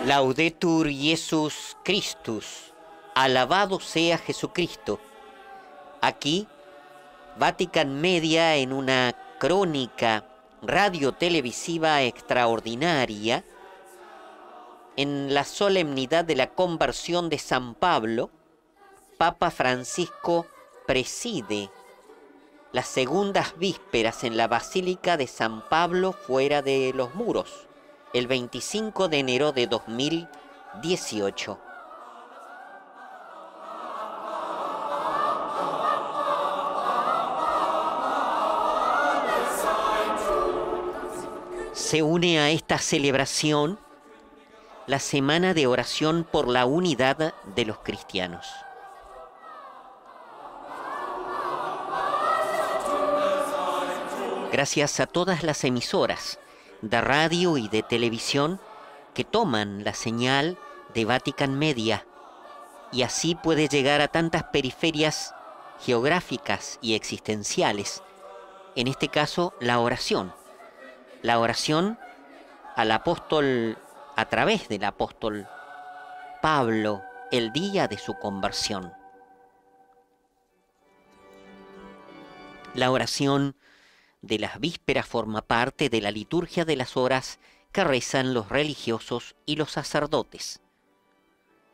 Laudetur Jesus Christus, alabado sea Jesucristo. Aquí, Vatican Media, en una crónica radio-televisiva extraordinaria, en la solemnidad de la conversión de San Pablo, Papa Francisco preside las segundas vísperas en la Basílica de San Pablo fuera de los muros, el 25 de enero de 2018. Se une a esta celebración la Semana de Oración por la Unidad de los Cristianos. Gracias a todas las emisoras de radio y de televisión que toman la señal de Vatican Media, y así puede llegar a tantas periferias geográficas y existenciales. En este caso, la oración al apóstol, a través del apóstol Pablo, el día de su conversión. La oración de las vísperas forma parte de la liturgia de las horas que rezan los religiosos y los sacerdotes.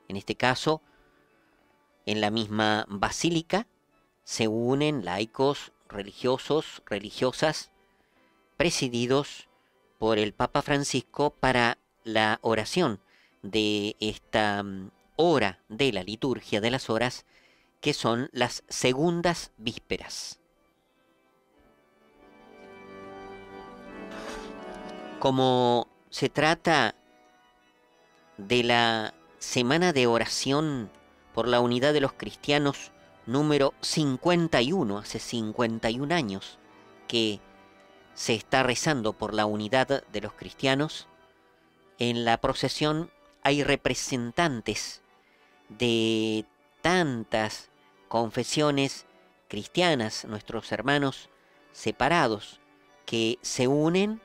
En este caso, en la misma basílica se unen laicos, religiosos, religiosas, presididos por el Papa Francisco para la oración de esta hora de la liturgia de las horas, que son las segundas vísperas. Como se trata de la Semana de Oración por la Unidad de los Cristianos número 51, hace 51 años que se está rezando por la unidad de los cristianos, en la procesión hay representantes de tantas confesiones cristianas, nuestros hermanos separados, que se unen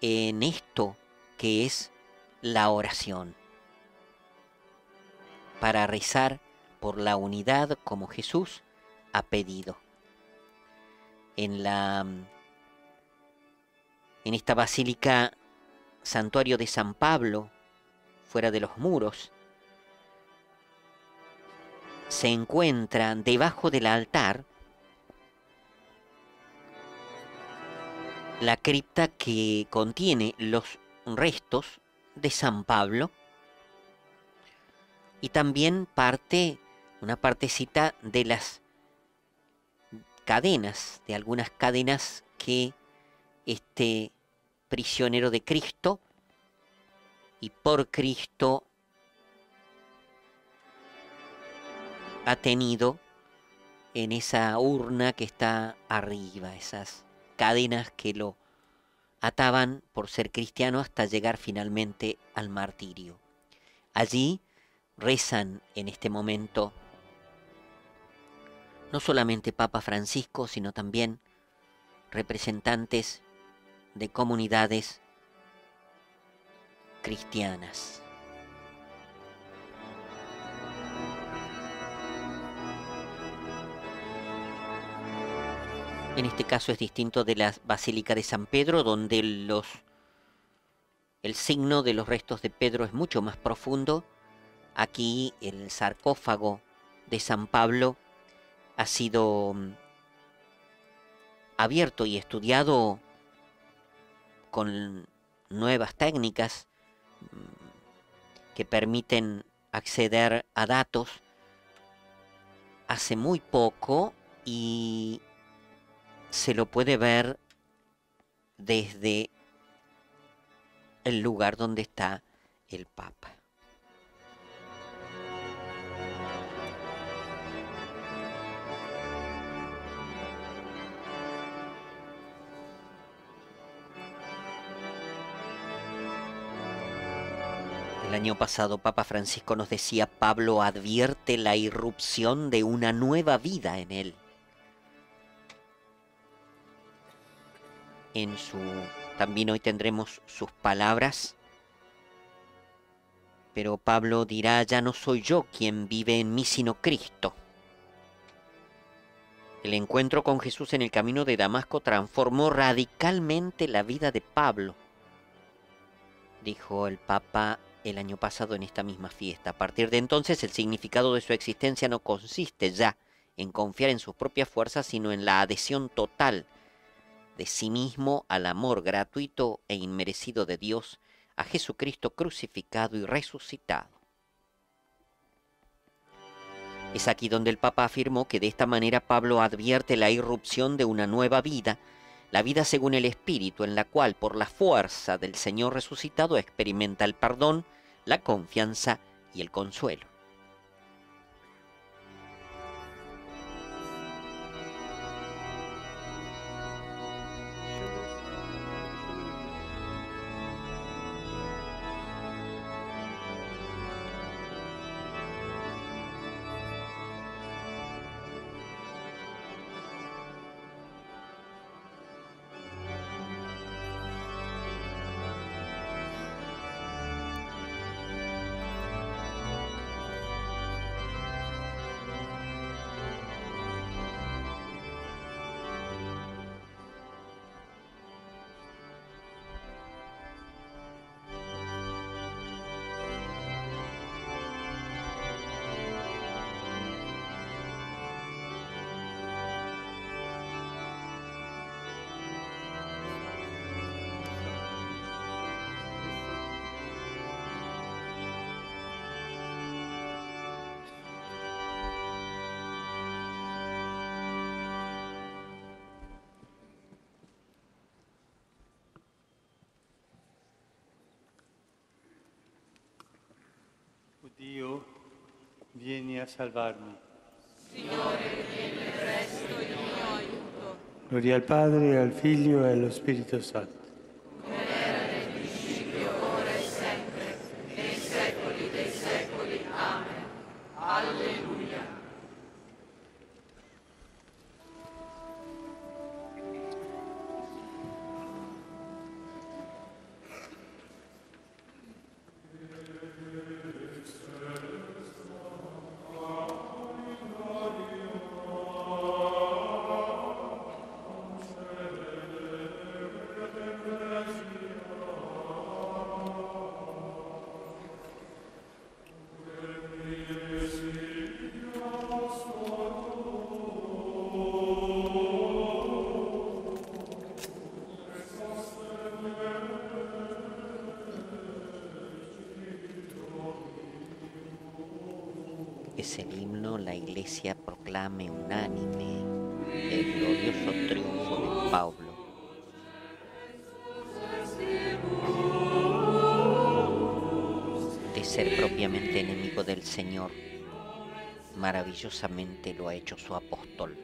en esto que es la oración, para rezar por la unidad como Jesús ha pedido. En esta basílica, santuario de San Pablo, fuera de los muros, se encuentra debajo del altar la cripta que contiene los restos de San Pablo, y también una partecita de las cadenas, de algunas cadenas que este prisionero de Cristo y por Cristo ha tenido en esa urna que está arriba, esas cadenas que lo ataban por ser cristiano hasta llegar finalmente al martirio. Allí rezan en este momento no solamente Papa Francisco, sino también representantes de comunidades cristianas. En este caso es distinto de la Basílica de San Pedro, donde el signo de los restos de Pedro es mucho más profundo. Aquí el sarcófago de San Pablo ha sido abierto y estudiado con nuevas técnicas que permiten acceder a datos hace muy poco, y se lo puede ver desde el lugar donde está el Papa. El año pasado Papa Francisco nos decía: Pablo advierte la irrupción de una nueva vida en él. También hoy tendremos sus palabras Pero Pablo dirá, ya no soy yo quien vive en mí, sino Cristo. El encuentro con Jesús en el camino de Damasco transformó radicalmente la vida de Pablo, dijo el Papa el año pasado en esta misma fiesta. A partir de entonces, el significado de su existencia no consiste ya en confiar en sus propias fuerzas, sino en la adhesión total de sí mismo al amor gratuito e inmerecido de Dios, a Jesucristo crucificado y resucitado. Es aquí donde el Papa afirmó que de esta manera Pablo advierte la irrupción de una nueva vida, la vida según el Espíritu, en la cual por la fuerza del Señor resucitado experimenta el perdón, la confianza y el consuelo. Dio, vieni a salvarmi. Signore, vieni presto in mio aiuto. Gloria al Padre, al Figlio e allo Spirito Santo. Come era nel principio, ora e sempre, nei secoli dei secoli. Amen. Alleluia. Es el himno, la Iglesia proclame unánime el glorioso triunfo de Pablo. De ser propiamente enemigo del Señor, maravillosamente lo ha hecho su apóstol.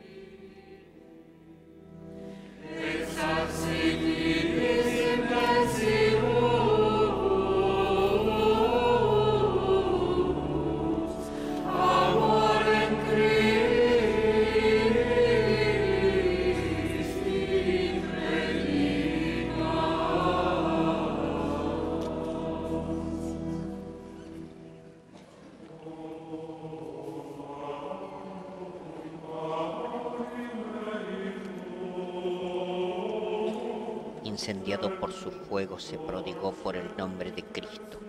Incendiado por su fuego, se prodigó por el nombre de Cristo.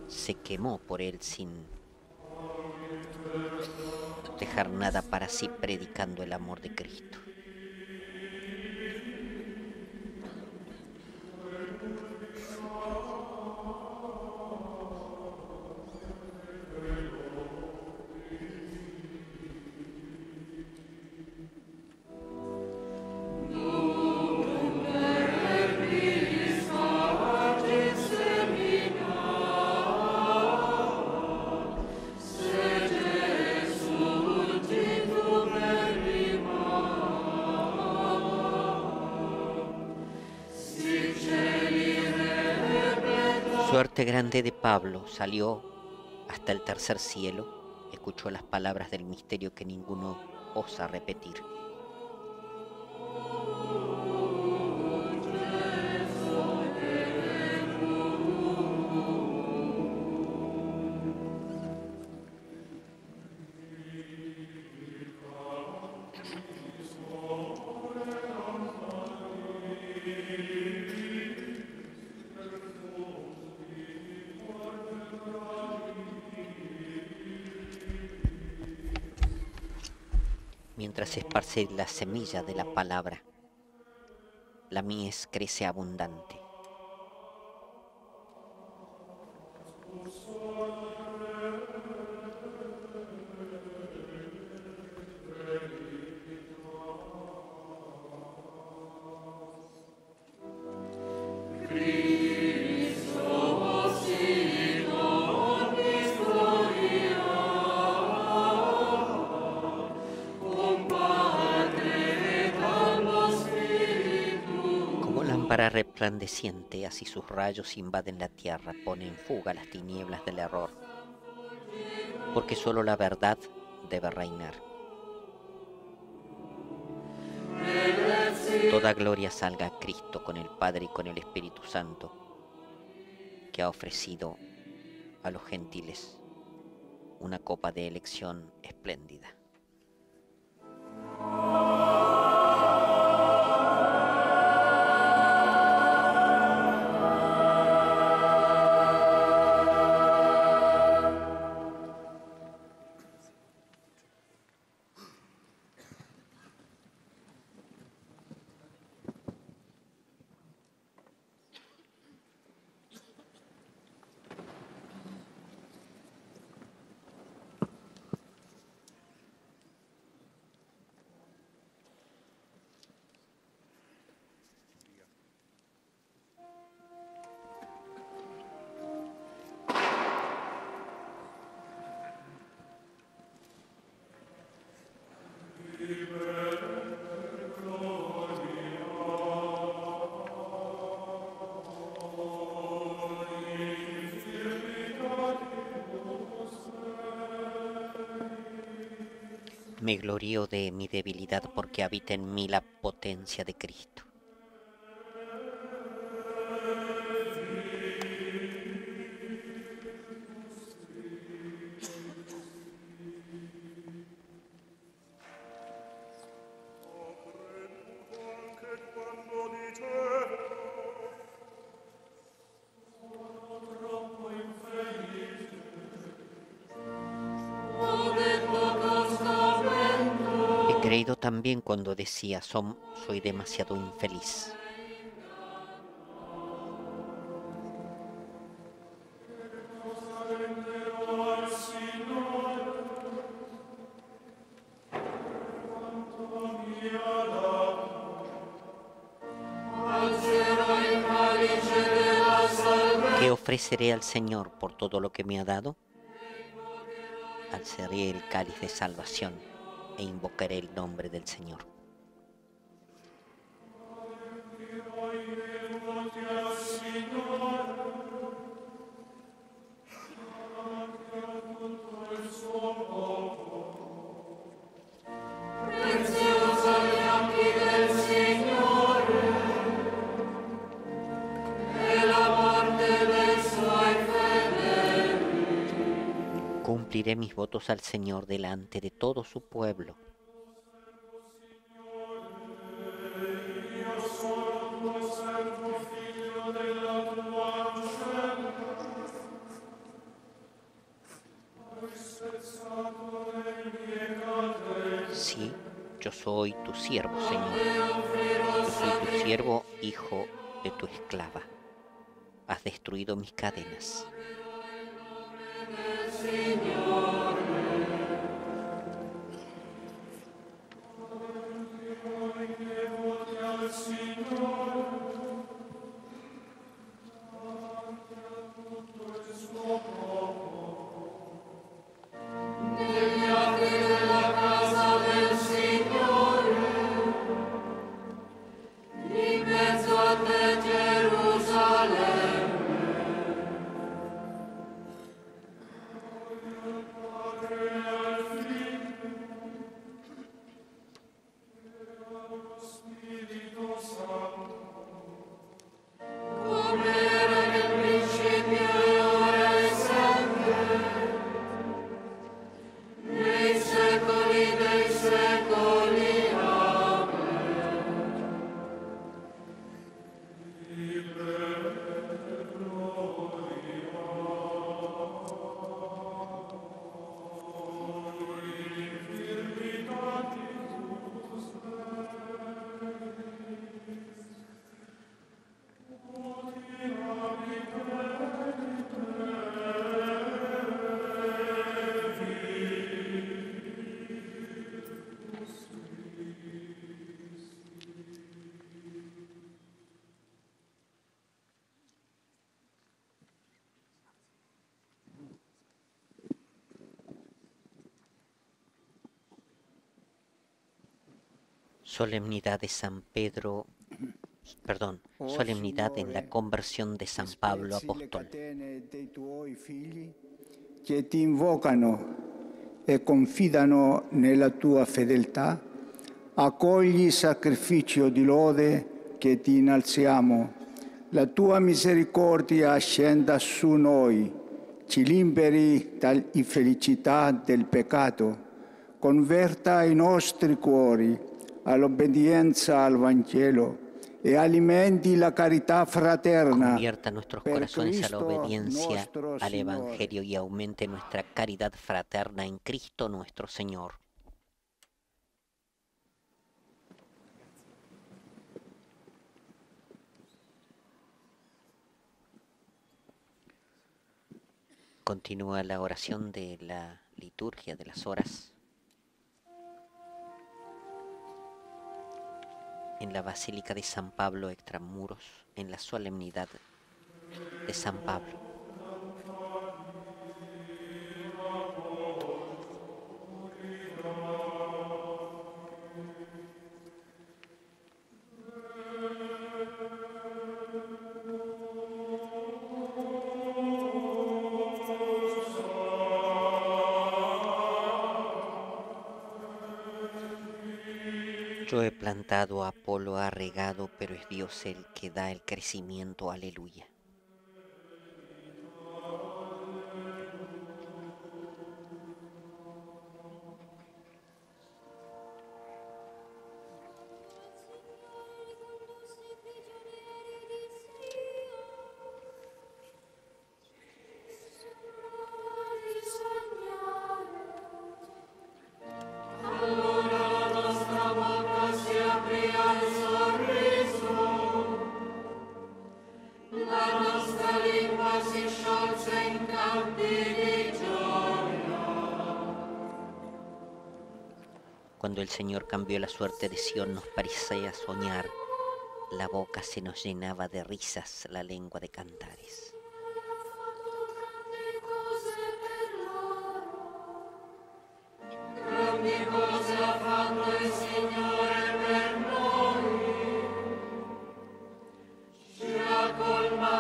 Se quemó por él sin dejar nada para sí, predicando el amor de Cristo. Suerte grande de Pablo, salió hasta el tercer cielo, escuchó las palabras del misterio que ninguno osa repetir. mientras se esparce la semilla de la palabra, la mies crece abundante. Lámpara resplandeciente, así sus rayos invaden la tierra, pone en fuga las tinieblas del error, porque solo la verdad debe reinar. Toda gloria salga a Cristo con el Padre y con el Espíritu Santo, que ha ofrecido a los gentiles una copa de elección espléndida. Me glorío de mi debilidad porque habita en mí la potencia de Cristo. He creído también cuando decía, soy demasiado infeliz. ¿Qué ofreceré al Señor por todo lo que me ha dado? Alzaré el cáliz de salvación e invocaré el nombre del Señor. Cumpliré mis votos al Señor delante de todo su pueblo. Sí, yo soy tu siervo, Señor. Yo soy tu siervo, hijo de tu esclava. Has destruido mis cadenas. Solemnidad de San Pedro, solemnidad en la conversión de San Pablo apóstol. Dei tuoi figli che ti invocano e confidano nella tua fedeltà, accogli il sacrificio di lode che ti innalziamo. La tua misericordia scenda su noi, ci liberi dall'infelicità del peccato, converta i nostri cuori all'obbedienza al Vangelo e alimenti la carità fraterna. Convierta nuestros corazones a la obediencia al Evangelio y aumente nuestra caridad fraterna en Cristo nuestro Señor. Continúa la oración de la liturgia de las horas en la Basílica de San Pablo extramuros, en la solemnidad de San Pablo. Yo he plantado, Apolo ha regado, pero es Dios el que da el crecimiento. Aleluya. Cuando el Señor cambió la suerte de Sión, nos parecía soñar. La boca se nos llenaba de risas, la lengua de cantares.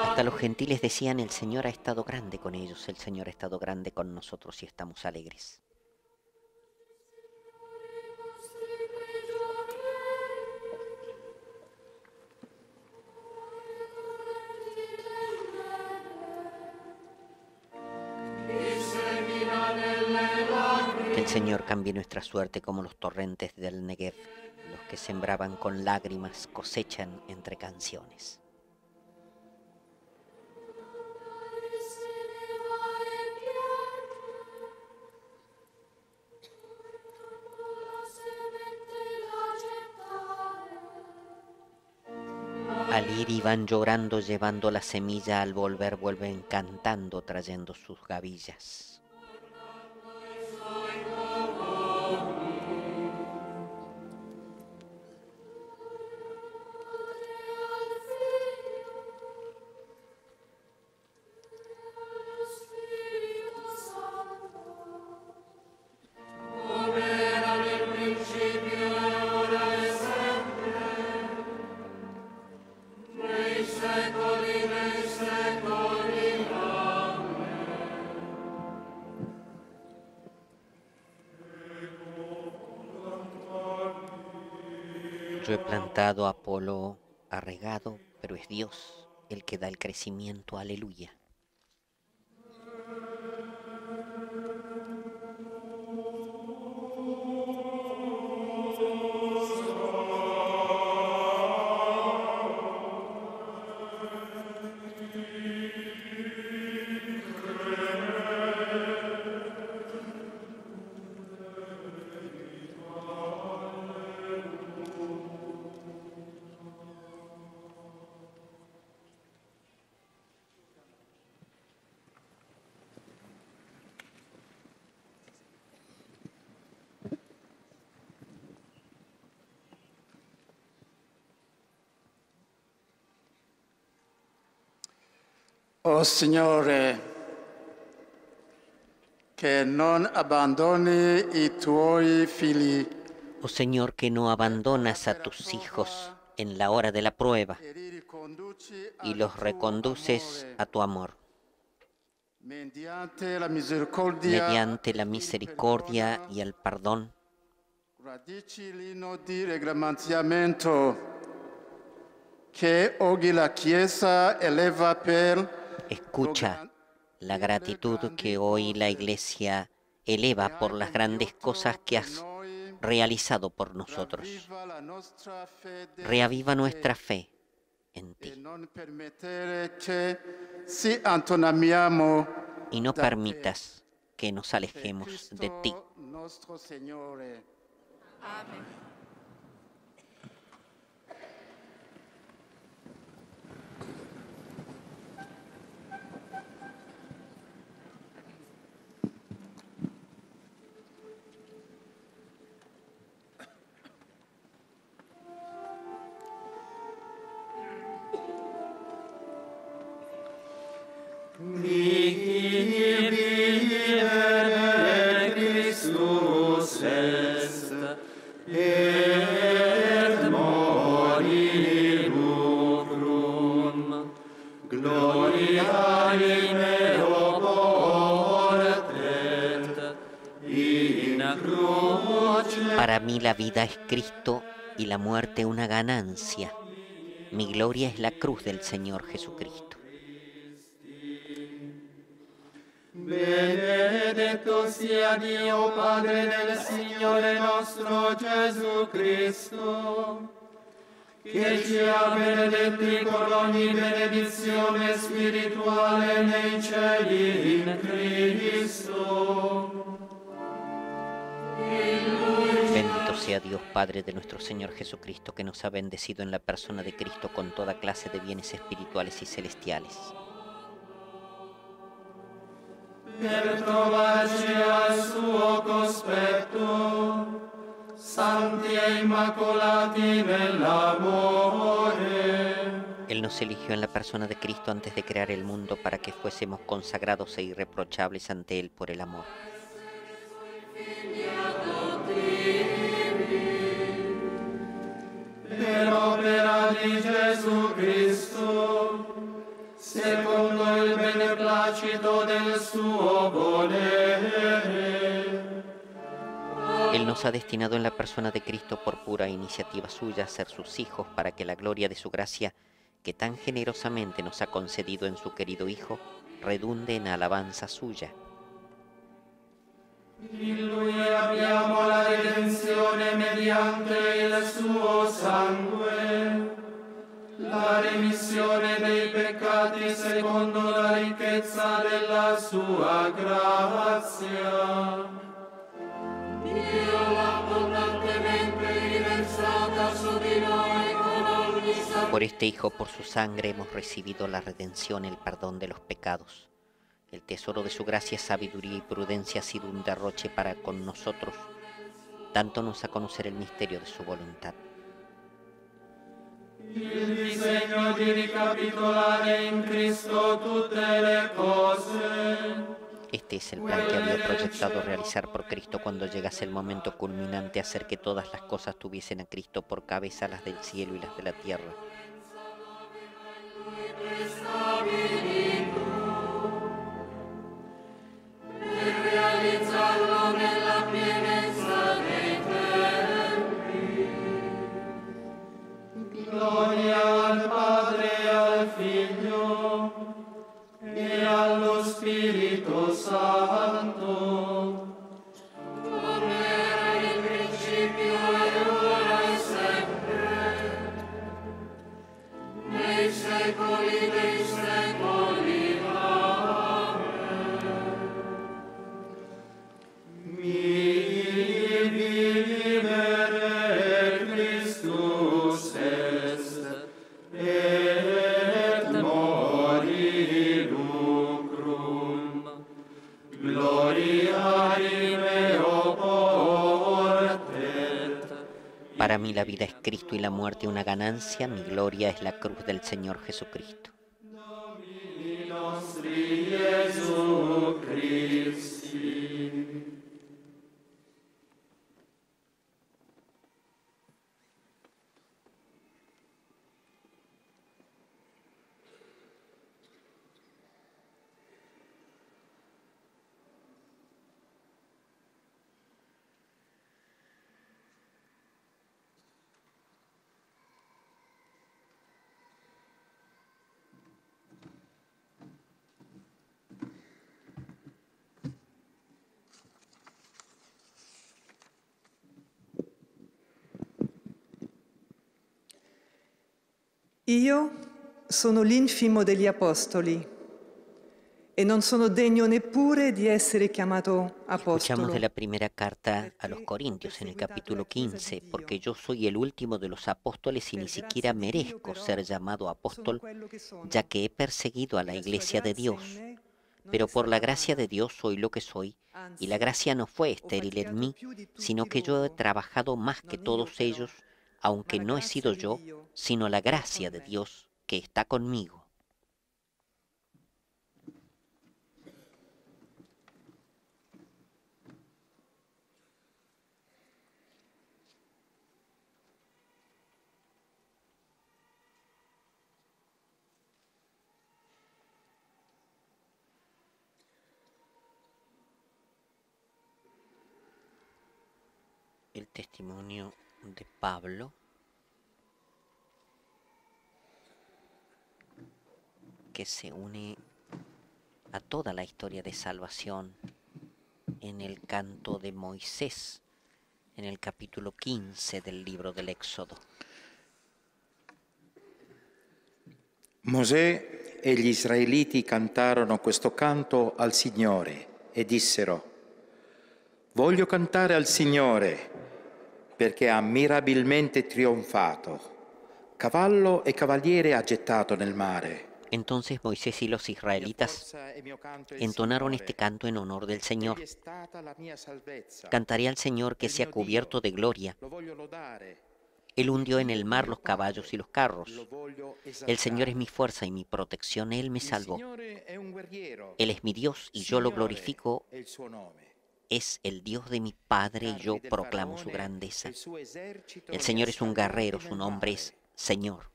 Hasta los gentiles decían: el Señor ha estado grande con ellos, el Señor ha estado grande con nosotros y estamos alegres. Que el Señor cambie nuestra suerte como los torrentes del Negev. Los que sembraban con lágrimas cosechan entre canciones. Al ir iban llorando llevando la semilla, al volver vuelven cantando trayendo sus gavillas. Yo he plantado, Apolo ha regado, pero es Dios el que da el crecimiento. Aleluya. O Signore, che non abbandoni i tuoi figli Oh Señor, que no abandonas a tus hijos en la hora de la prueba y los reconduces a tu amor. Mediante la misericordia y el perdón, radici l'ino di ringraziamento che oggi la Chiesa eleva per escucha la gratitud que hoy la Iglesia eleva por las grandes cosas que has realizado por nosotros. Reaviva nuestra fe en ti y no permitas que nos alejemos de ti. Amén. Christus est, et mori lucrum, gloria meo portet, in cruce. Para mí la vida es Cristo y la muerte una ganancia. Mi gloria es la cruz del Señor Jesucristo. Benedetto sia Dio Padre del Signore nostro Gesù Cristo, che ci ha benedetti con ogni benedizione spirituale nei cieli in Cristo. Bendito sea Dios Padre de nuestro Señor Jesucristo, que nos ha bendecido en la persona de Cristo con toda clase de bienes espirituales y celestiales. Per trovarci al suo cospetto, santi e immacolati nell'amore. Él nos eligió en la persona de Cristo antes de crear el mundo para que fuésemos consagrados e irreprochables ante Él por el amor. Per opera di Gesù Cristo, secondo il beneplacito del suo volere. Él nos ha destinado en la persona de Cristo por pura iniciativa suya a ser sus hijos para que la gloria de su gracia, que tan generosamente nos ha concedido en su querido Hijo, redunde en alabanza suya. In Lui abbiamo la redenzione mediante il suo sangue, la remissione dei peccati secondo la ricchezza della sua grazia. Dio l'ha abbondantemente riversata su di noi con ogni sabiduria. Por este Hijo, por su sangre, hemos recibido la redención, el perdón de los pecados. El tesoro de su gracia, sabiduría y prudencia ha sido un derroche para con nosotros, dándonos a conocer el misterio de su voluntad. Il disegno di ricapitolare in Cristo tutte le cose. Este es el plan que había proyectado realizar por Cristo cuando llegase el momento culminante, hacer que todas las cosas tuviesen a Cristo por cabeza, las del cielo y las de la tierra. Per realizzarlo nella pienezza dei tempi. Gloria al Padre e al Figlio e allo Spirito Santo, Come era nel principio e ora e sempre, nei secoli dei secoli. Amen. mi vivere Christus est, et mori lucrum, gloria meo portet. Para mí la vida es Cristo y la muerte una ganancia, mi gloria es la cruz del Señor Jesucristo. Domini nostri Iesu Christi. Io sono l'infimo degli apostoli e non sono degno neppure di essere chiamato Escuchamos de apostolo. la primera carta a los Corintios en el capítulo 15, porque yo soy el último de los apóstoles y ni siquiera merezco ser llamado apóstol, ya que he perseguido a la iglesia de Dios. Pero por la gracia de Dios soy lo que soy, y la gracia no fue estéril en mí, sino que yo he trabajado más que todos ellos, aunque no he sido yo, sino la gracia de Dios que está conmigo. El testimonio de Pablo, que se une a toda la historia de salvación en el canto de Moisés, en el capítulo 15 del libro del Éxodo. Mosè e gli israeliti cantarono questo canto al Signore e dissero: «Voglio cantare al Signore perché ha mirabilmente trionfato. Cavallo e cavaliere ha gettato nel mare». Entonces Moisés y los israelitas entonaron este canto en honor del Señor. Cantaré al Señor que se ha cubierto de gloria. Él hundió en el mar los caballos y los carros. El Señor es mi fuerza y mi protección, Él me salvó. Él es mi Dios y yo lo glorifico. Es el Dios de mi Padre y yo proclamo su grandeza. El Señor es un guerrero, su nombre es Señor.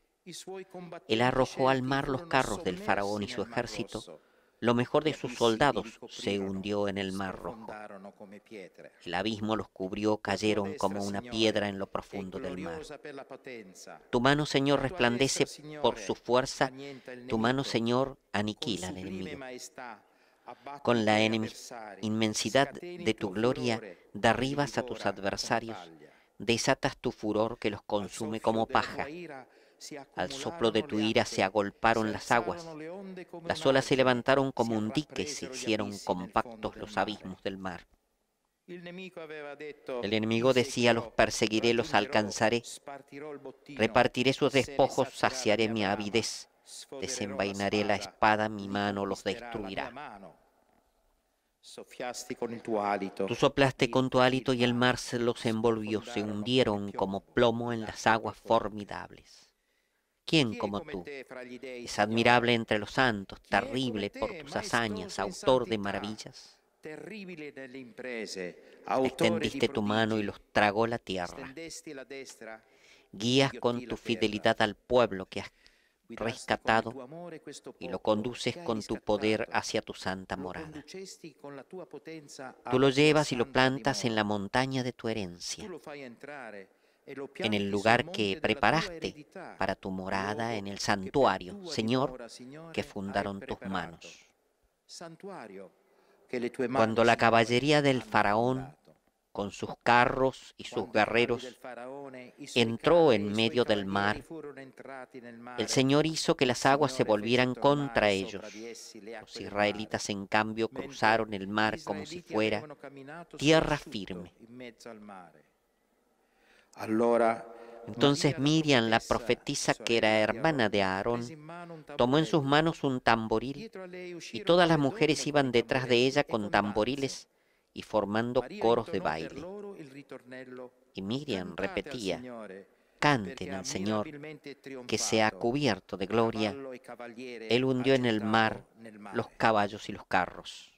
Él arrojó al mar los carros del faraón y su ejército. Lo mejor de sus soldados se hundió en el mar rojo. El abismo los cubrió, cayeron como una piedra en lo profundo del mar. Tu mano, Señor, resplandece por su fuerza. Tu mano, Señor, aniquila al enemigo. Con la inmensidad de tu gloria derribas a tus adversarios. Desatas tu furor que los consume como paja. Al soplo de tu ira se agolparon las aguas. Las olas se levantaron como un dique, se hicieron compactos los abismos del mar. El enemigo decía: los perseguiré, los alcanzaré. Repartiré sus despojos, saciaré mi avidez. Desenvainaré la espada, mi mano los destruirá. Tú soplaste con tu hálito y el mar se los envolvió, se hundieron como plomo en las aguas formidables. ¿Quién como tú? Es admirable entre los santos, terrible por tus hazañas, autor de maravillas. Extendiste tu mano y los tragó la tierra. Guías con tu fidelidad al pueblo que has rescatado y lo conduces con tu poder hacia tu santa morada. Tú lo llevas y lo plantas en la montaña de tu herencia, en el lugar que preparaste para tu morada, en el santuario, Señor, que fundaron tus manos. Cuando la caballería del faraón, con sus carros y sus guerreros, entró en medio del mar, el Señor hizo que las aguas se volvieran contra ellos. Los israelitas, en cambio, cruzaron el mar como si fuera tierra firme. Entonces Miriam, la profetisa, que era hermana de Aarón, tomó en sus manos un tamboril, y todas las mujeres iban detrás de ella con tamboriles y formando coros de baile. Y Miriam repetía: canten al Señor, que se ha cubierto de gloria. Él hundió en el mar los caballos y los carros.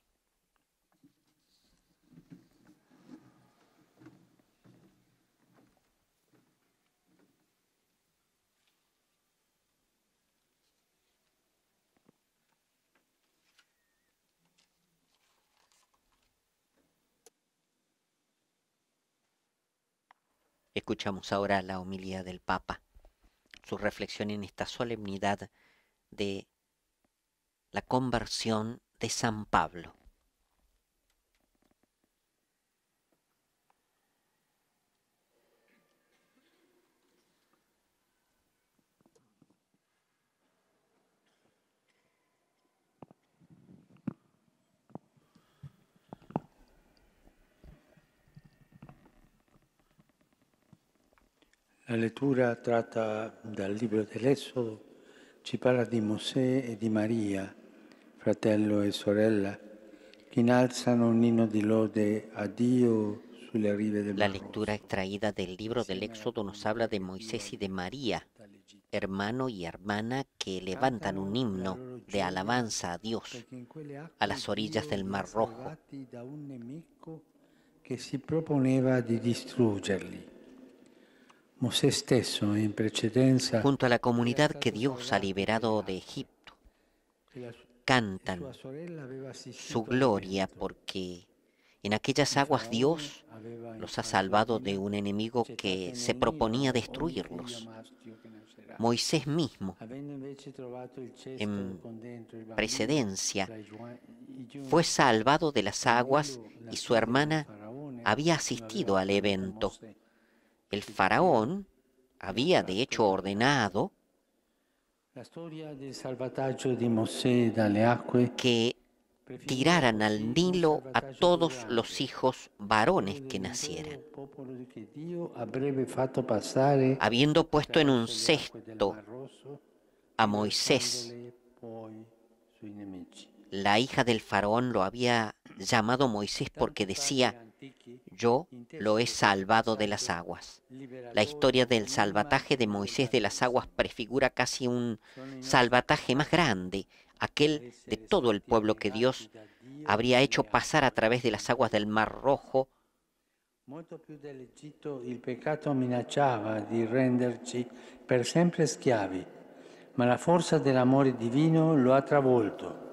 Escuchamos ahora la homilía del Papa, su reflexión en esta solemnidad de la conversión de San Pablo. La lettura tratta dal libro dell'Esodo ci parla di Mosè e di Maria, fratello e sorella, che innalzano un inno di lode a Dio sulle rive del La Mar lectura Rosso. extraída del libro del Éxodo nos habla de Moisés y de María, hermano y hermana que levantan un himno de alabanza a Dios Perché in quelle acque a las orillas Dio del li ha Mar Rojo. salvati da un nemico che si proponeva di distruggerli. Mosè stesso in precedenza Junto a la comunidad que Dios ha liberado de Egipto, cantan sua sorella aveva assistito su gloria porque en aquellas aguas Dios los ha salvado de un enemigo que se proponía destruirlos. Moisés mismo, en precedencia, fue salvado de las aguas y su hermana había asistido al evento. El faraón había de hecho ordenado La storia del salvataggio di Mosè dalle acque que tiraran al Nilo a todos los hijos varones que nacieran. popolo che Dio avrebbe fatto passare Habiendo puesto en un attraverso le acque del cesto Mar Rosso, a Moisés, lasciandole poi sui nemici. la hija del faraón lo había llamado Moisés porque decía: yo lo he salvado de las aguas. La historia del salvataje de Moisés de las aguas prefigura casi un salvataje más grande, aquel de todo el pueblo que Dios habría hecho pasar a través de las aguas del Mar Rojo. Molto più dell'Egitto il peccato minacciava di renderci per sempre schiavi, ma la forza dell'amore divino lo ha travolto.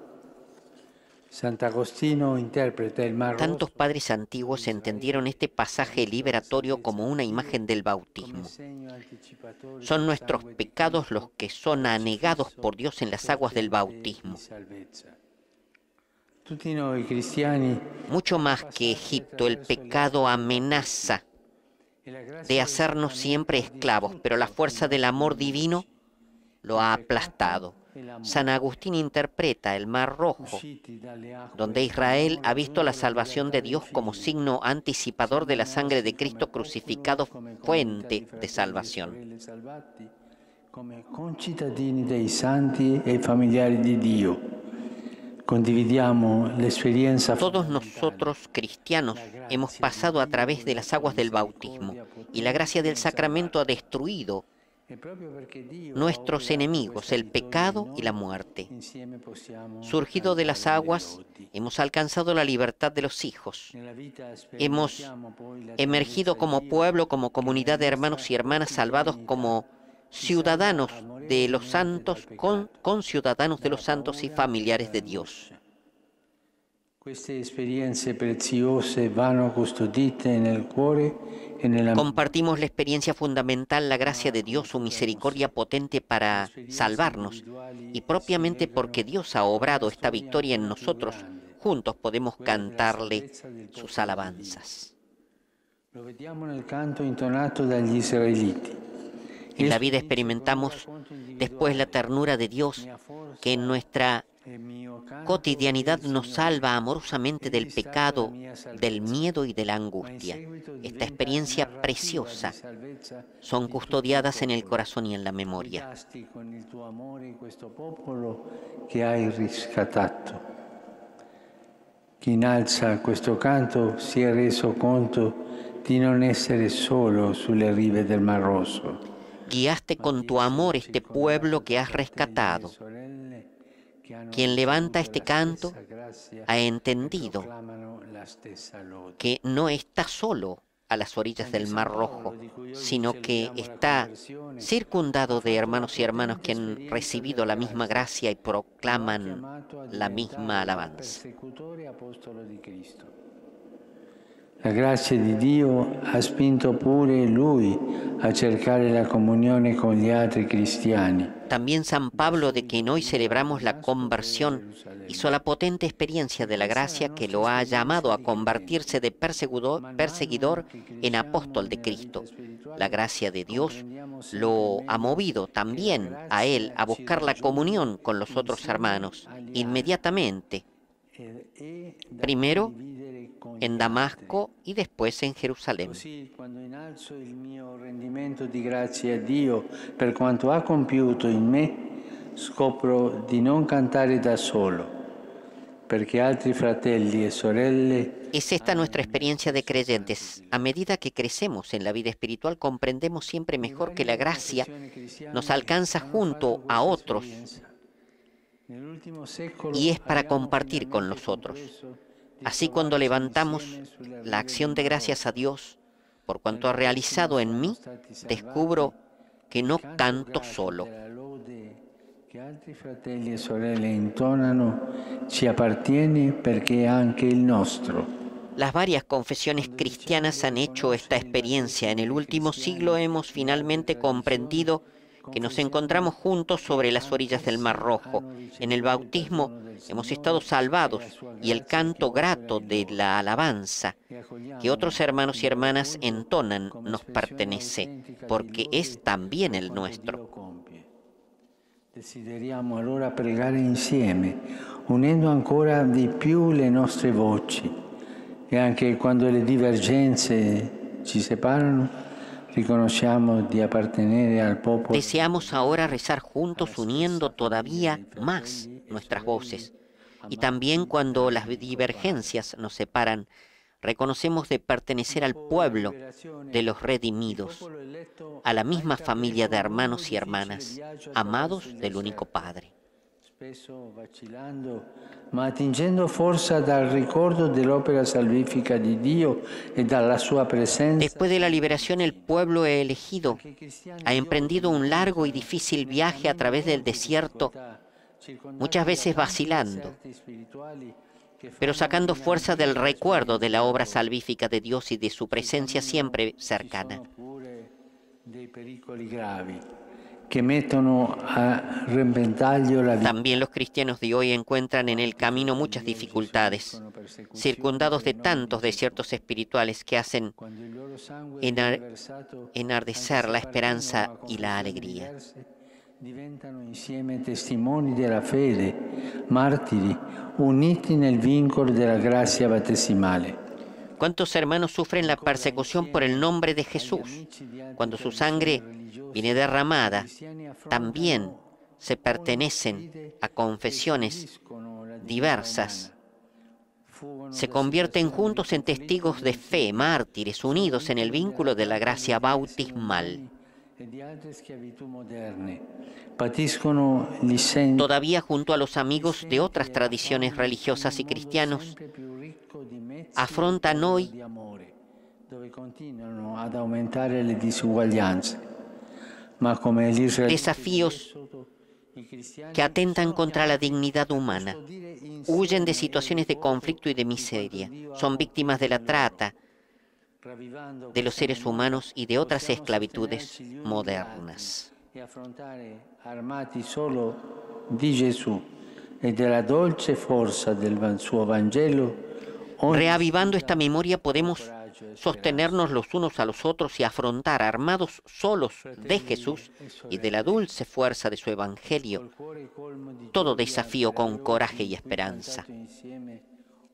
Sant'Agostino interpreta il Mar Tantos Rosso padres antiguos entendieron este pasaje liberatorio como una imagen del come bautismo. segno anticipatorio Son del nuestros sangue di pecados Cristo, los que son anegados crocifisso por Dios en las aguas del bautismo. di salvezza. Tutti noi cristiani Mucho más que Egipto, el pecado amenaza e la grazia de hacernos siempre esclavos, pero la fuerza del amor divino lo ha aplastado. San Agustín interpreta el Mar Rojo, usciti dalle acque donde Israel ha visto la salvación de Dios como signo anticipador de la sangre de Cristo crucificado, fuente de salvación. salvati come concittadini dei santi e familiari di Dio. Condividiamo l'esperienza Todos nosotros cristianos hemos pasado a través de las aguas del bautismo y la gracia del sacramento ha destruido e proprio perché Dio nuestros enemigos, el pecado y la muerte. insieme possiamo Surgido de las cantare le aguas, lodi. hemos alcanzado la libertad de los hijos. Nella vita Hemos sperimentiamo poi la emergido como salvezza di Dio, pueblo, como comunidad de hermanos y hermanas salvados como ciudadanos de los santos, con ciudadanos de los santos y familiares de Dios. Queste esperienze preziose vanno custodite nel cuore e nella Compartimos la experiencia fundamental, la gracia de Dios, su misericordia potente para salvarnos, y propiamente porque Dios ha obrado esta victoria en nosotros, juntos podemos cantarle sus alabanzas. Lo vediamo nel canto intonato dagli israeliti. En la vida experimentamos después la ternura de Dios, que en nuestra cotidianidad nos salva amorosamente del pecado, del miedo y de la angustia. Esta experiencia preciosa son custodiadas en el corazón y en la memoria. Guidasti con il tuo amore questo popolo che hai riscattato. Chi innalza questo canto si è reso conto di non essere solo sulle rive del Mar Rosso. Guiaste con tu amor este pueblo que has rescatado. Quien levanta este canto ha entendido que no está solo a las orillas del Mar Rojo, sino que está circundado de hermanos y hermanas que han recibido la misma gracia y proclaman la misma alabanza. La grazia di Dio ha spinto pure lui a cercare la comunione con gli altri cristiani. También San Pablo, de quien hoy celebramos la conversión, hizo la potente experiencia de la gracia que lo ha llamado a convertirse de perseguidor en apóstol de Cristo. La gracia de Dios lo ha movido también a él a buscar la comunión con los otros hermanos. Inmediatamente primero en Damasco y después en Jerusalén. Così, quando innalzo il mio rendimento di grazie a Dio per quanto ha compiuto in me, scopro di non cantare da solo, perché altri fratelli e sorelle. Es esta nuestra experiencia de creyentes. A medida que crecemos en la vida espiritual, comprendemos siempre mejor que la gracia nos alcanza junto a otros y es para compartir con los otros. Así, cuando levantamos la acción de gracias a Dios por cuanto ha realizado en mí, descubro que no canto solo. Che altri fratelli e sorelle intonano ci appartiene perché è anche il nostro. Las varias confesiones cristianas han hecho esta experiencia. En el último siglo hemos finalmente comprendido que nos encontramos juntos sobre las orillas del Mar Rojo. En el bautismo hemos estado salvados y el canto grato de la alabanza que otros hermanos y hermanas entonan nos pertenece, porque es también el nuestro. Desideriamo allora pregare insieme, unendo ancora di più le nostre voci, e anche quando le divergenze ci separano, riconosciamo di appartenere al popolo. Deseamos ahora rezar juntos, uniendo todavía más nuestras voces. Y también cuando las divergencias nos separan, reconocemos de pertenecer al pueblo de los redimidos, a la misma familia de hermanos y hermanas, amados del único Padre. Spesso vacillando, ma attingendo forza dal ricordo dell'opera salvifica di Dio e dalla sua presenza. Después de la liberación, el pueblo elegido ha emprendido un largo y difícil viaje a través del desierto, muchas veces vacilando, pero sacando fuerza del recuerdo de la obra salvífica de Dios y de su presencia siempre cercana. También los cristianos de hoy encuentran en el camino muchas dificultades, circundados de tantos desiertos espirituales que hacen enardecer la esperanza y la alegría. Diventano insieme testimoni della fede, martiri, uniti nel vincolo della grazia battesimale. ¿Cuántos hermanos sufren la persecución por el nombre de Jesús? Cuando su sangre viene derramada, también se pertenecen a confesiones diversas. Se convierten juntos en testigos de fe, mártires, unidos en el vínculo de la gracia bautismal. Todavía junto a los amigos de otras tradiciones religiosas y cristianos, afrontan hoy desafíos que atentan contra la dignidad humana, huyen de situaciones de conflicto y de miseria, son víctimas de la trata de los seres humanos y de otras esclavitudes modernas. Armati solo di Gesù e della dolce forza del suo Vangelo. Reavivando esta memoria podemos sostenernos los unos a los otros y afrontar, armados solos de Jesús y de la dulce fuerza de su Evangelio, todo desafío con coraje y esperanza.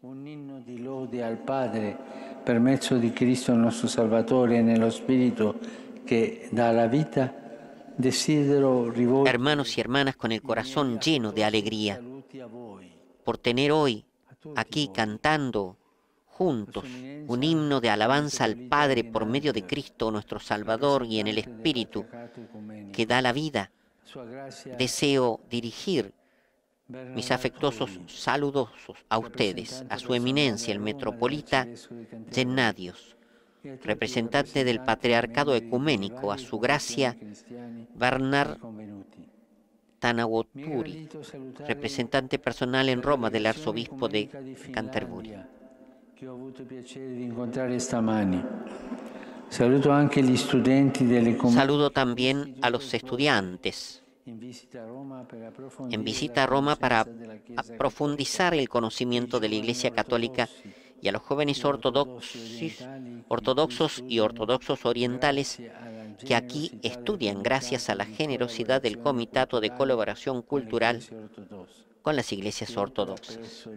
Un inno di lode al Padre per mezzo di Cristo nostro Salvatore nello Spirito che dà la vita, desidero rivolgere. Hermanos y hermanas, con el corazón lleno de alegría por tener hoy aquí cantando juntos un himno de alabanza al Padre por medio de Cristo nuestro Salvador y en el Espíritu que da la vida, deseo dirigir mis afectuosos saludos a ustedes, a su eminencia el metropolita Gennadios, representante del Patriarcado Ecuménico, a su gracia Bernard Tanawoturi, representante personal en Roma del arzobispo de Canterbury. Saludo también a los estudiantes en visita a Roma para profundizar el conocimiento de la Iglesia Católica y a los jóvenes ortodoxos y ortodoxos orientales que aquí estudian gracias a la generosidad del Comitato de Colaboración Cultural con las iglesias ortodoxas,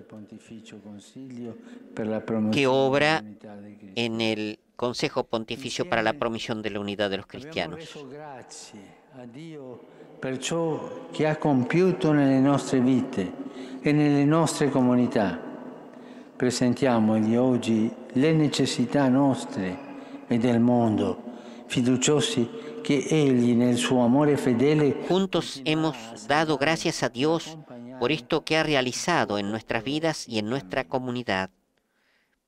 que obra en el Consejo Pontificio para la Promoción de la Unidad de los Cristianos. Per ciò che ha compiuto nelle nostre vite e nelle nostre comunità. Presentiamogli oggi le necessità nostre e del mondo, fiduciosi che Egli nel suo amore fedele. Juntos hemos dado gracias a Dios por esto que ha realizado en nuestras vidas y en nuestra comunidad.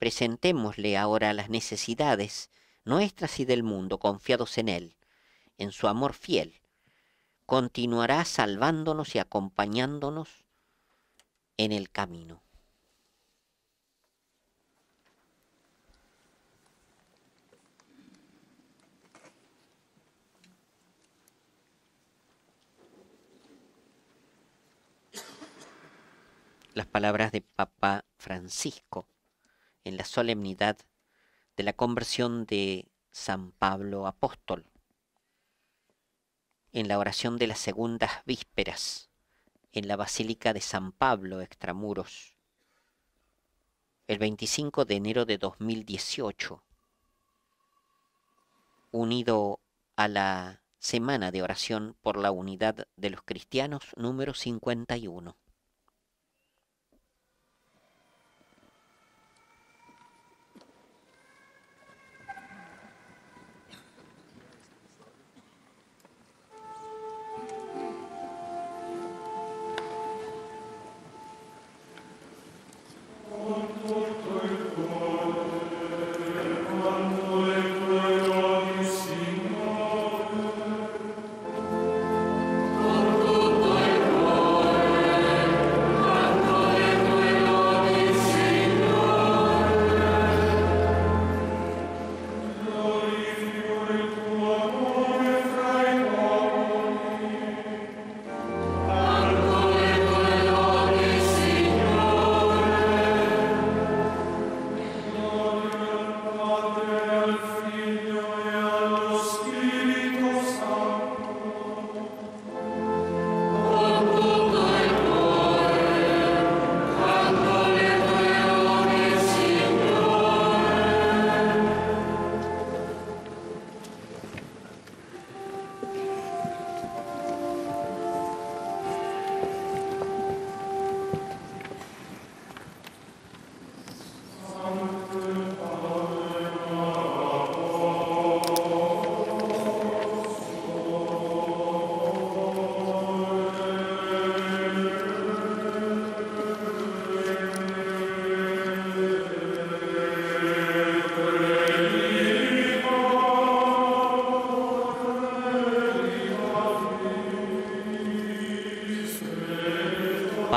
Presentémosle ahora las necesidades nuestras y del mundo, confiados en Él, en su amor fiel. Continuará salvándonos y acompañándonos en el camino. Las palabras de Papa Francisco en la solemnidad de la conversión de San Pablo Apóstol, en la oración de las segundas vísperas, en la Basílica de San Pablo, extramuros, el 25 de enero de 2018, unido a la Semana de Oración por la Unidad de los Cristianos número 51.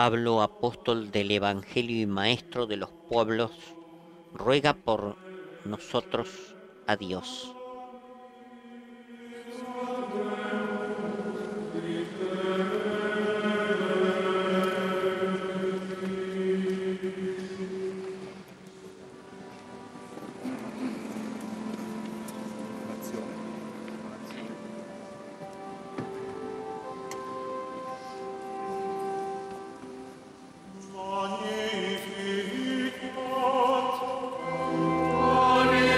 Pablo, apóstol del Evangelio y maestro de los pueblos, ruega por nosotros a Dios. Maria,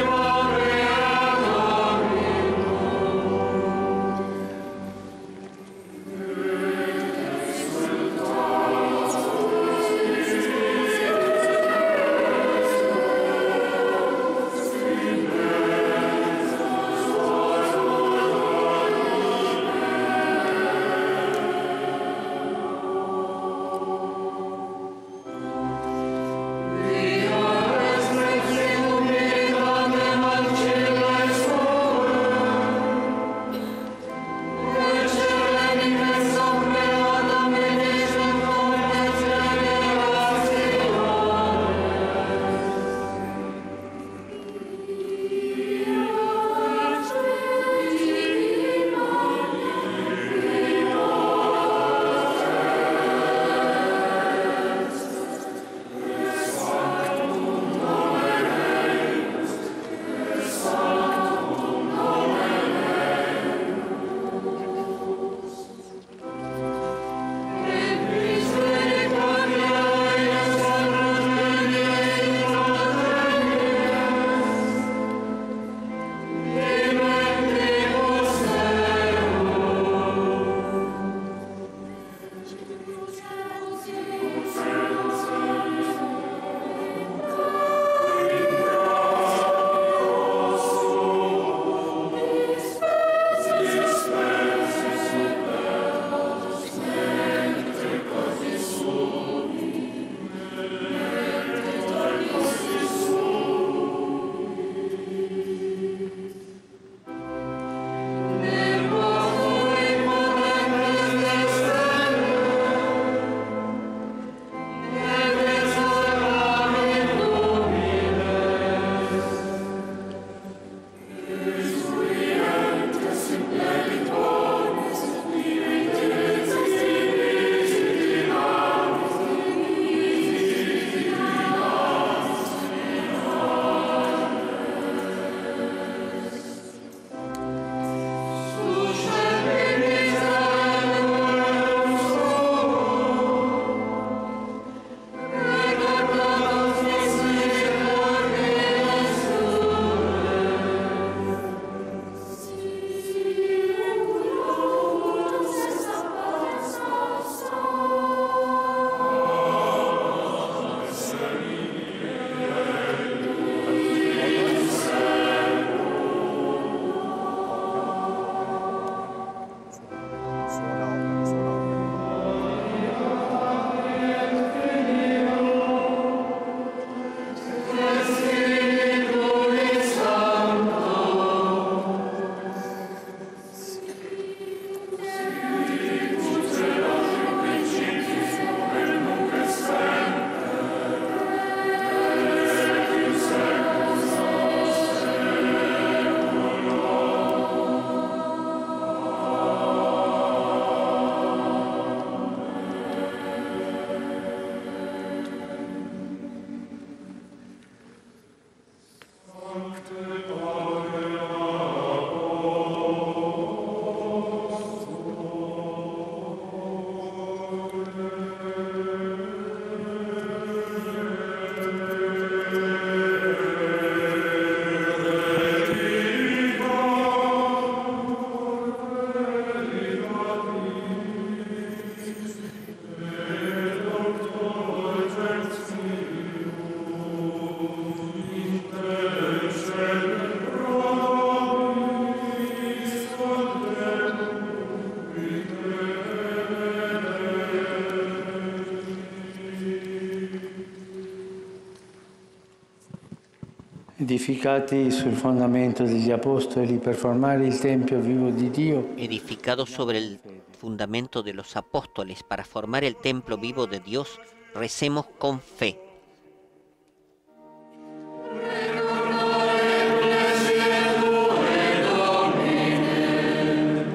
edificati sul fondamento degli apostoli per formare il Tempio vivo di Dio, edificados sobre el fundamento de los apóstoles para formar el templo vivo de Dios, recemos con fe.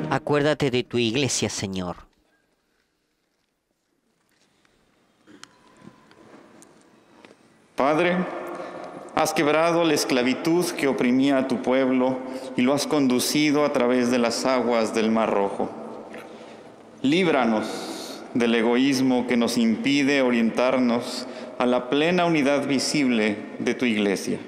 Acuérdate de tu iglesia, Señor. Padre, has quebrado la esclavitud que oprimía a tu pueblo y lo has conducido a través de las aguas del Mar Rojo. Líbranos del egoísmo que nos impide orientarnos a la plena unidad visible de tu iglesia.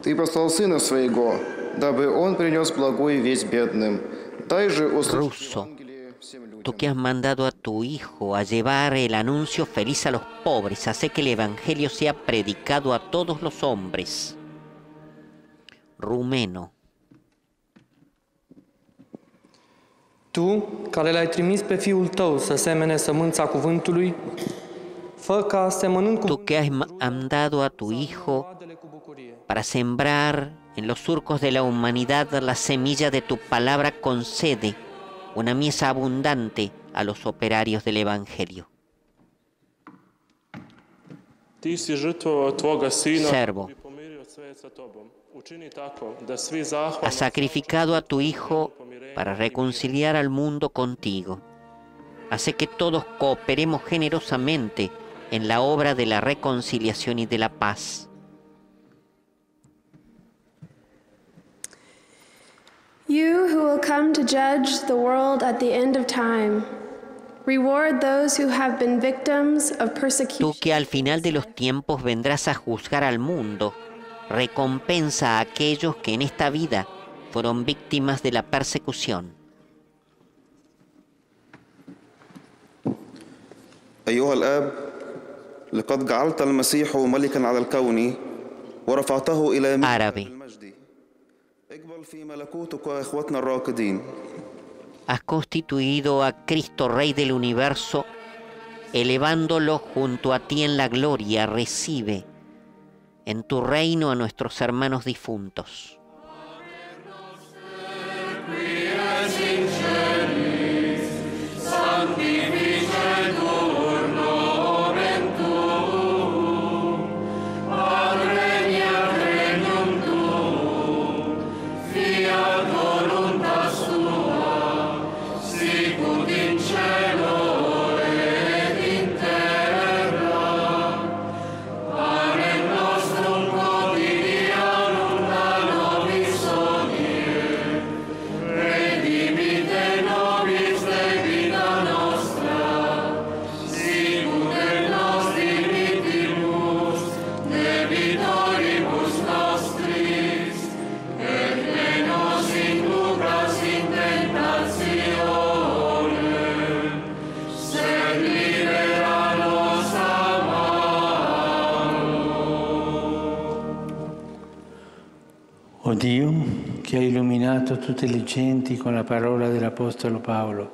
Ты послал Сына Своего, дабы Он принес благую весть бедным. Дай же услышать Евангелие всем людям. Tú que has mandado a tu Hijo a llevar el anuncio feliz a los pobres, hace que el Evangelio sea predicado a todos los hombres. Rumeno. Tu, care l-ai trimis pe Fiul Tău să semene sămânța cuvântului, fă ca asemănând Tú que has mandado a tu Hijo para sembrar en los surcos de la humanidad la semilla de tu palabra, concede una mies abundante a los operarios del Evangelio. Ti si žrtvovao tvoga sina Servo, i pomirio sve sa tobom. Učini tako da svi zahvalno has sacrificado a tu Hijo para reconciliar al mundo contigo. Hace que todos cooperemos generosamente en la obra de la reconciliación y de la paz. You who will come to judge the world at the end of time, reward those who have been victims of Tú persecution. que al final de los tiempos vendrás a juzgar al mundo, recompensa a aquellos que en esta vida fueron víctimas de la persecución. أيها الآب، لقد جعلت المسيح ملكا على الكون ورفعته إلى Árabe. المجد. اقبل في ملكوتك إخوتنا الراكدين. Has constituido a Cristo Rey del universo, elevándolo junto a ti en la gloria. Recibe en tu reino a nuestros hermanos difuntos. O Dio, che hai illuminato tutte le genti con la parola dell'Apostolo Paolo,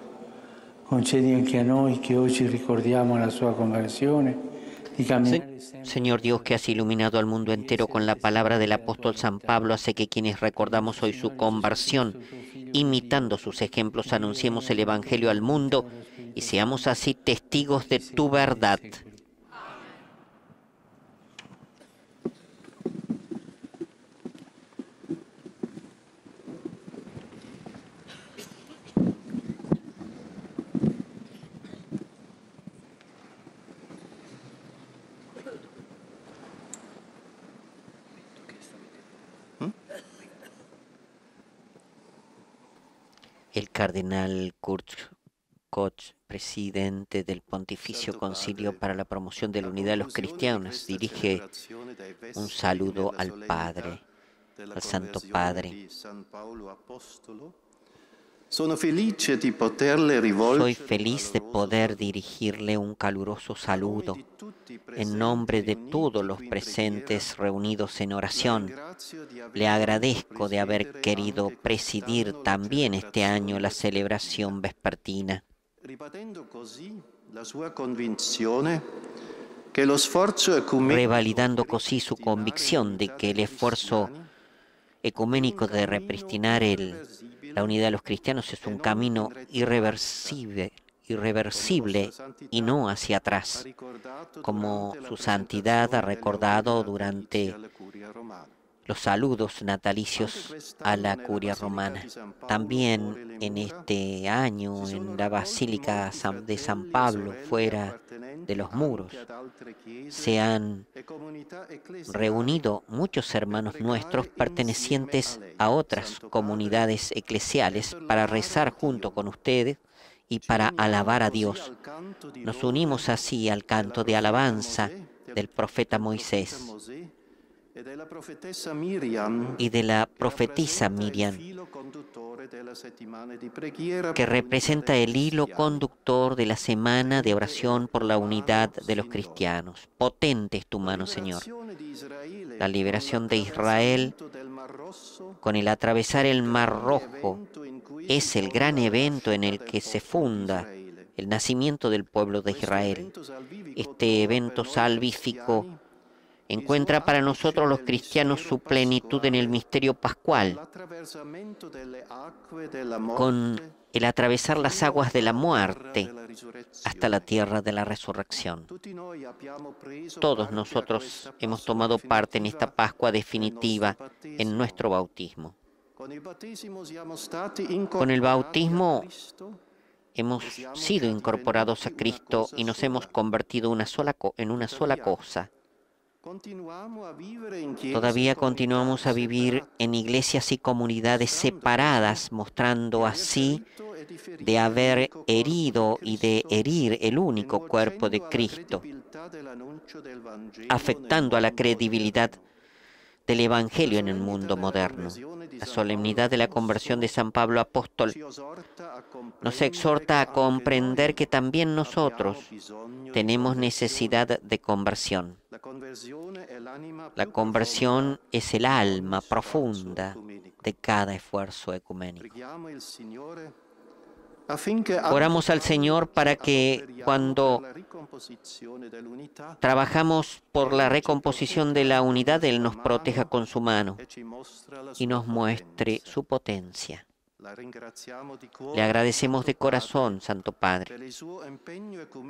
concedi anche a noi che oggi ricordiamo la sua conversione di camminare Señor Dios, que has iluminado al mundo entero con la palabra del apóstol San Pablo, hace que quienes recordamos hoy su conversión, imitando sus ejemplos, anunciemos el Evangelio al mundo y seamos así testigos de tu verdad. El cardenal Kurt Koch, presidente del Pontificio Concilio para la Promoción de la Unidad de los Cristianos, dirige un saludo al Padre, al Santo Padre. Soy feliz de poder dirigirle un caluroso saludo en nombre de todos los presentes reunidos en oración. Le agradezco de haber querido presidir también este año la celebración vespertina. Revalidando così su convicción de que el esfuerzo ecuménico de repristinar la unidad de los cristianos es un camino irreversible y no hacia atrás, como su santidad ha recordado durante los saludos natalicios a la curia romana. También en este año, en la Basílica de San Pablo, fuera de los muros, se han reunido muchos hermanos nuestros pertenecientes a otras comunidades eclesiales para rezar junto con ustedes y para alabar a Dios. Nos unimos así al canto de alabanza del profeta Moisés y de la profetisa Miriam, que representa el hilo conductor de la semana de oración por la unidad de los cristianos. Potente es tu mano, Señor. La liberación de Israel con el atravesar el Mar Rojo es el gran evento en el que se funda el nacimiento del pueblo de Israel. Este evento salvífico encuentra para nosotros los cristianos su plenitud en el misterio pascual, con el atravesar las aguas de la muerte hasta la tierra de la resurrección. Todos nosotros hemos tomado parte en esta Pascua definitiva en nuestro bautismo. Con el bautismo hemos sido incorporados a Cristo y nos hemos convertido en una sola cosa. Todavía continuamos a vivir en iglesias y comunidades separadas, mostrando así de haber herido y de herir el único cuerpo de Cristo, afectando a la credibilidad del Evangelio en el mundo moderno. La solemnidad de la conversión de San Pablo Apóstol nos exhorta a comprender que también nosotros tenemos necesidad de conversión. La conversión es el alma profunda de cada esfuerzo ecuménico. Oramos al Señor para que cuando trabajamos por la recomposición de la unidad, Él nos proteja con su mano y nos muestre su potencia. Le agradecemos de corazón, Santo Padre,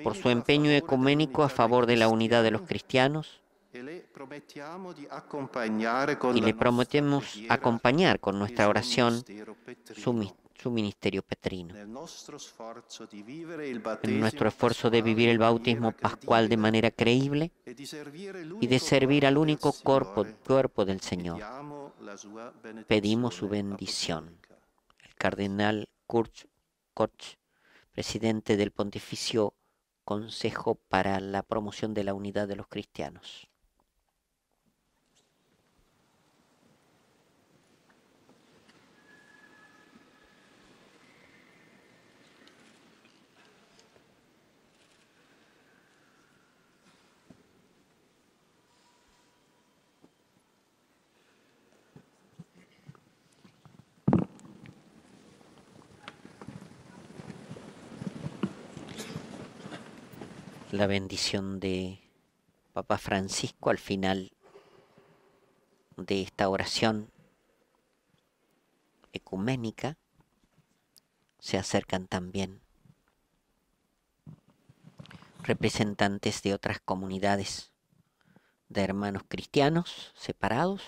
por su empeño ecuménico a favor de la unidad de los cristianos, y le prometemos acompañar con nuestra oración su ministerio petrino. En nuestro esfuerzo de vivir el bautismo pascual de manera creíble y de servir al único cuerpo del Señor, pedimos su bendición. El cardenal Kurt Koch, presidente del Pontificio Consejo para la Promoción de la Unidad de los Cristianos. La bendición de Papa Francisco al final de esta oración ecuménica. Se acercan también representantes de otras comunidades de hermanos cristianos separados.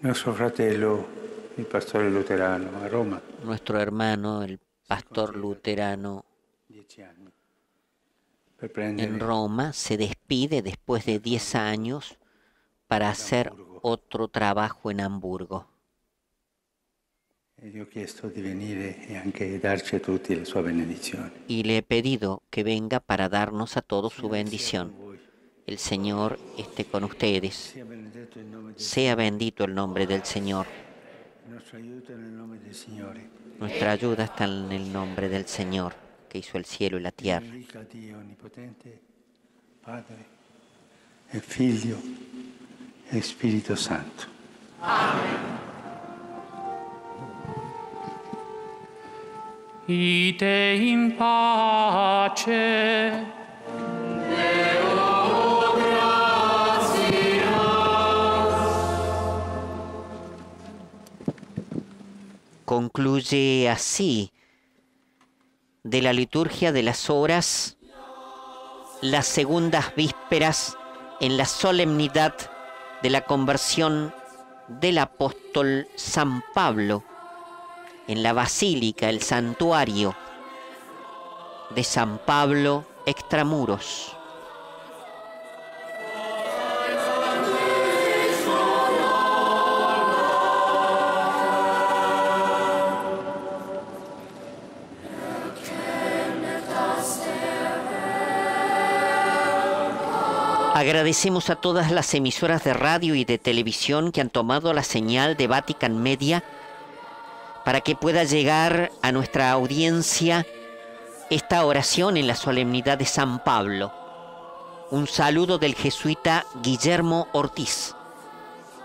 Nuestro fratello, il pastore luterano a Roma. Nuestro hermano, el pastor luterano en Roma, se despide después de 10 años para hacer otro trabajo en Hamburgo. Y le he pedido que venga para darnos a todos su bendición. El Señor esté con ustedes. Sea bendito el nombre del Señor. Nuestra ayuda está en el nombre del Señor, que hizo el cielo y la tierra. Padre, e Figlio, e Spirito Santo. Amen. Ite in pace. Deo gratias. Concluye así de la liturgia de las horas las segundas vísperas en la solemnidad de la conversión del apóstol San Pablo en la basílica, el santuario de San Pablo extramuros. Agradecemos a todas las emisoras de radio y de televisión que han tomado la señal de Vatican Media para que pueda llegar a nuestra audiencia esta oración en la solemnidad de San Pablo. Un saludo del jesuita Guillermo Ortiz.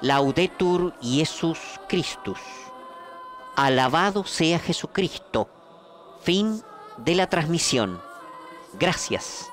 Laudetur Jesus Christus. Alabado sea Jesucristo. Fin de la transmisión. Gracias.